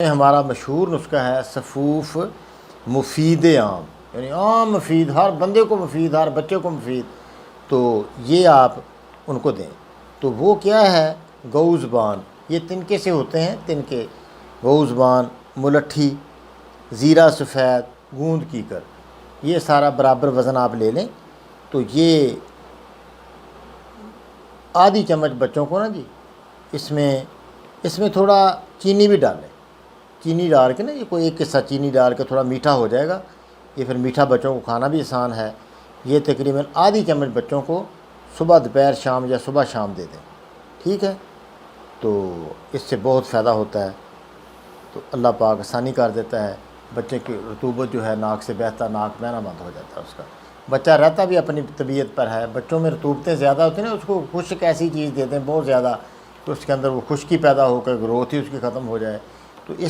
ہمارا مشہور نسخہ ہے سفوف مفید عام، یعنی عام مفید، ہر بندے کو مفید، ہر بچے کو مفید، تو یہ آپ ان کو دیں۔ تو وہ کیا ہے؟ گؤ زبان، یہ تنکے سے ہوتے ہیں، تنکے، گؤ زبان، ملٹھی، زیرہ سفید، گوند کیکر، یہ سارا برابر وزن آپ لے لیں۔ تو یہ آدھی چمچ بچوں کو نا جی، اس میں تھوڑا چینی بھی ڈالیں، چینی ڈال کے نا، یہ کوئی ایک حصہ چینی ڈال کے تھوڑا میٹھا ہو جائے گا، یہ پھر میٹھا بچوں کو کھانا بھی آسان ہے۔ یہ تقریباً آدھی چمچ بچوں کو صبح دوپہر شام یا صبح شام دے دیں، ٹھیک ہے؟ تو اس سے بہت فائدہ ہوتا ہے، تو اللہ پاک آسانی کر دیتا ہے۔ بچے کی رطوبت جو ہے ناک سے بہتا، ناک بہنا بند ہو جاتا ہے اس کا، بچہ رہتا بھی اپنی طبیعت پر ہے۔ بچوں میں رطوبتیں زیادہ ہوتی ہیں نا، اس کو خشک ایسی چیز دیتے ہیں بہت زیادہ کہ اس کے اندر وہ خشکی پیدا ہو کر گروتھ ہی اس کی ختم ہو جائے، تو اس